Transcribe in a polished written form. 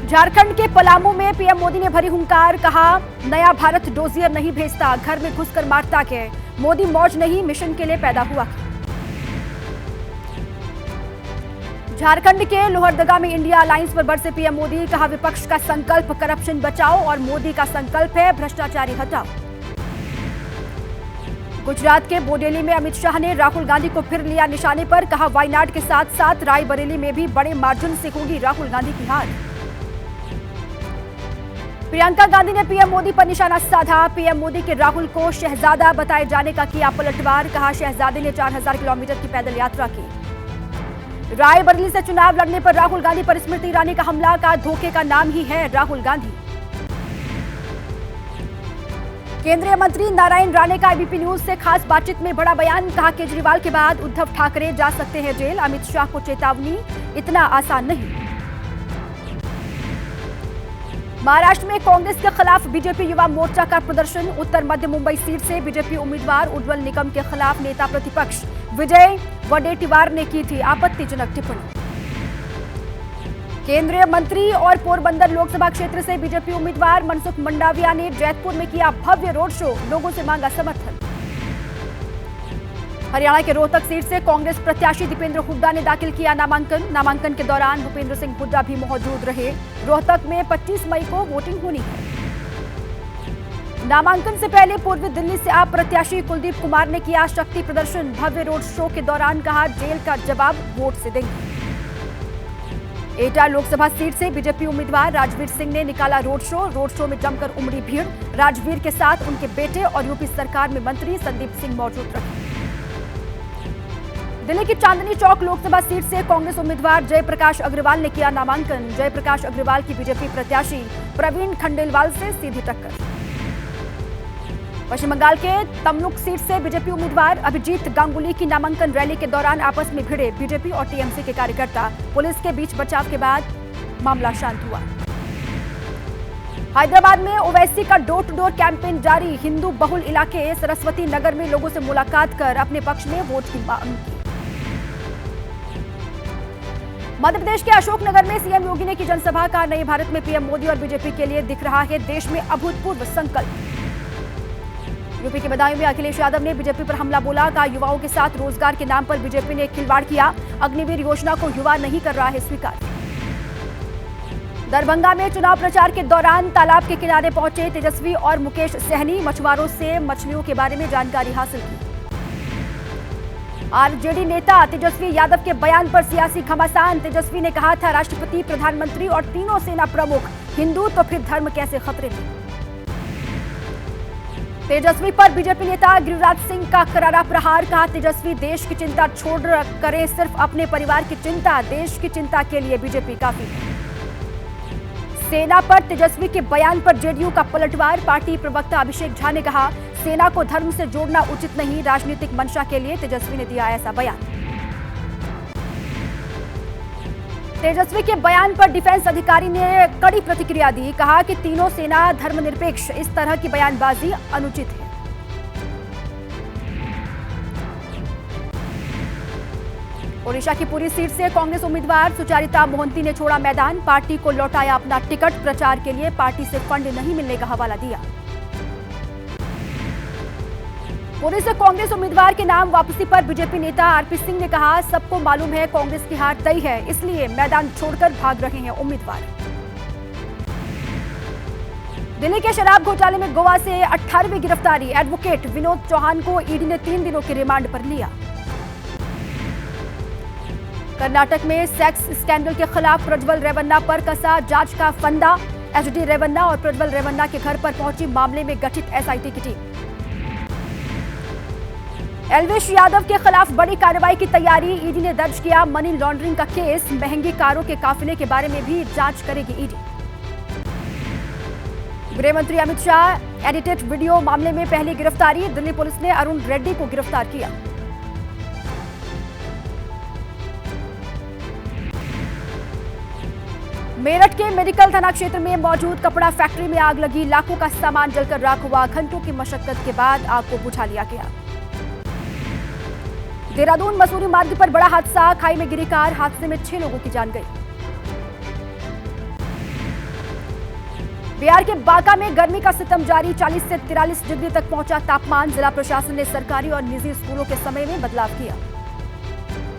झारखंड के पलामू में पीएम मोदी ने भरी हुंकार, कहा नया भारत डोजियर नहीं भेजता, घर में घुसकर मारता के। मोदी मौज नहीं, मिशन के लिए पैदा हुआ। झारखंड के लोहरदगा में इंडिया अलायंस पर बरसे पीएम मोदी, कहा विपक्ष का संकल्प करप्शन बचाओ और मोदी का संकल्प है भ्रष्टाचारी हटाओ। गुजरात के बोडेली में अमित शाह ने राहुल गांधी को फिर लिया निशाने पर, कहा वायनाड के साथ साथ रायबरेली में भी बड़े मार्जिन से होगी राहुल गांधी की हार। प्रियंका गांधी ने पीएम मोदी पर निशाना साधा, पीएम मोदी के राहुल को शहजादा बताए जाने का किया पलटवार, कहा शहजादे ने 4000 किलोमीटर की पैदल यात्रा की। रायबरेली से चुनाव लड़ने पर राहुल गांधी पर स्मृति ईरानी का हमला, का धोखे का नाम ही है राहुल गांधी। केंद्रीय मंत्री नारायण राणे का एबीपी न्यूज से खास बातचीत में बड़ा बयान, कहा केजरीवाल के बाद उद्धव ठाकरे जा सकते हैं जेल, अमित शाह को चेतावनी, इतना आसान नहीं। महाराष्ट्र में कांग्रेस के खिलाफ बीजेपी युवा मोर्चा का प्रदर्शन, उत्तर मध्य मुंबई सीट से बीजेपी उम्मीदवार उज्ज्वल निकम के खिलाफ नेता प्रतिपक्ष विजय वडेट्टीवार ने की थी आपत्तिजनक टिप्पणी। केंद्रीय मंत्री और पोरबंदर लोकसभा क्षेत्र से बीजेपी उम्मीदवार मनसुख मंडाविया ने जैतपुर में किया भव्य रोड शो, लोगों से मांगा समर्थन। हरियाणा के रोहतक सीट से कांग्रेस प्रत्याशी दीपेंद्र हुड्डा ने दाखिल किया नामांकन के दौरान भूपेंद्र सिंह हुड्डा भी मौजूद रहे। रोहतक में 25 मई को वोटिंग होनी है। नामांकन से पहले पूर्वी दिल्ली से आप प्रत्याशी कुलदीप कुमार ने किया शक्ति प्रदर्शन, भव्य रोड शो के दौरान कहा जेल का जवाब वोट से देंगे। एटा लोकसभा सीट से बीजेपी उम्मीदवार राजवीर सिंह ने निकाला रोड शो में जमकर उमड़ी भीड़, राजवीर के साथ उनके बेटे और यूपी सरकार में मंत्री संदीप सिंह मौजूद रहे। दिल्ली की चांदनी चौक लोकसभा सीट से कांग्रेस उम्मीदवार जयप्रकाश अग्रवाल ने किया नामांकन, जयप्रकाश अग्रवाल की बीजेपी प्रत्याशी प्रवीण खंडेलवाल से सीधी टक्कर। पश्चिम बंगाल के तमलुक सीट से बीजेपी उम्मीदवार अभिजीत गांगुली की नामांकन रैली के दौरान आपस में भिड़े बीजेपी और टीएमसी के कार्यकर्ता, पुलिस के बीच बचाव के बाद मामला शांत हुआ। हैदराबाद में ओवैसी का डोर टू डोर कैंपेन जारी, हिंदू बहुल इलाके सरस्वती नगर में लोगों से मुलाकात कर अपने पक्ष में वोट की मांग की। मध्य प्रदेश के अशोकनगर में सीएम योगी ने की जनसभा, का नए भारत में पीएम मोदी और बीजेपी के लिए दिख रहा है देश में अभूतपूर्व संकल्प। यूपी के बदायूं में अखिलेश यादव ने बीजेपी पर हमला बोला, कहा युवाओं के साथ रोजगार के नाम पर बीजेपी ने खिलवाड़ किया, अग्निवीर योजना को युवा नहीं कर रहा है स्वीकार। दरभंगा में चुनाव प्रचार के दौरान तालाब के किनारे पहुंचे तेजस्वी और मुकेश सहनी, मछुआरों से मछलियों के बारे में जानकारी हासिल की। आरजेडी नेता तेजस्वी यादव के बयान पर सियासी घमासान, तेजस्वी ने कहा था राष्ट्रपति, प्रधानमंत्री और तीनों सेना प्रमुख हिंदू तो फिर धर्म कैसे खतरे में। तेजस्वी पर बीजेपी नेता गिरिराज सिंह का करारा प्रहार, कहा तेजस्वी देश की चिंता छोड़ करें सिर्फ अपने परिवार की चिंता, देश की चिंता के लिए बीजेपी काफी है। सेना पर तेजस्वी के बयान पर जेडीयू का पलटवार, पार्टी प्रवक्ता अभिषेक झा ने कहा सेना को धर्म से जोड़ना उचित नहीं, राजनीतिक मंशा के लिए तेजस्वी ने दिया ऐसा बयान। तेजस्वी के बयान पर डिफेंस अधिकारी ने कड़ी प्रतिक्रिया दी, कहा कि तीनों सेना धर्मनिरपेक्ष, इस तरह की बयानबाजी अनुचित है। ओडिशा की पुरी सीट से कांग्रेस उम्मीदवार सुचारिता मोहंती ने छोड़ा मैदान, पार्टी को लौटाया अपना टिकट, प्रचार के लिए पार्टी से फंड नहीं मिलने का हवाला दिया। पुरी से कांग्रेस उम्मीदवार के नाम वापसी पर बीजेपी नेता आरपी सिंह ने कहा सबको मालूम है कांग्रेस की हार तय है, इसलिए मैदान छोड़कर भाग रहे हैं उम्मीदवार। दिल्ली के शराब घोटाले में गोवा से 18वीं गिरफ्तारी, एडवोकेट विनोद चौहान को ईडी ने 3 दिनों के रिमांड पर लिया। कर्नाटक में सेक्स स्कैंडल के खिलाफ प्रज्वल रेवन्ना पर कसा जांच का फंदा, एचडी रेवन्ना और प्रज्वल रेवन्ना के घर पर पहुंची मामले में गठित एसआईटी की टीम। एलविश यादव के खिलाफ बड़ी कार्रवाई की तैयारी, ईडी ने दर्ज किया मनी लॉन्ड्रिंग का केस, महंगी कारों के काफिले के बारे में भी जांच करेगी ईडी। गृह मंत्री अमित शाह एडिटेड वीडियो मामले में पहली गिरफ्तारी, दिल्ली पुलिस ने अरुण रेड्डी को गिरफ्तार किया। मेरठ के मेडिकल थाना क्षेत्र में मौजूद कपड़ा फैक्ट्री में आग लगी, लाखों का सामान जलकर राख हुआ, घंटों की मशक्कत के बाद आग को बुझा लिया गया। देहरादून मसूरी मार्ग पर बड़ा हादसा, खाई में गिरी कार, हादसे में 6 लोगों की जान गई। बिहार के बांका में गर्मी का सितम जारी, 40 से 43 डिग्री तक पहुंचा तापमान। जिला प्रशासन ने सरकारी और निजी स्कूलों के समय में बदलाव किया।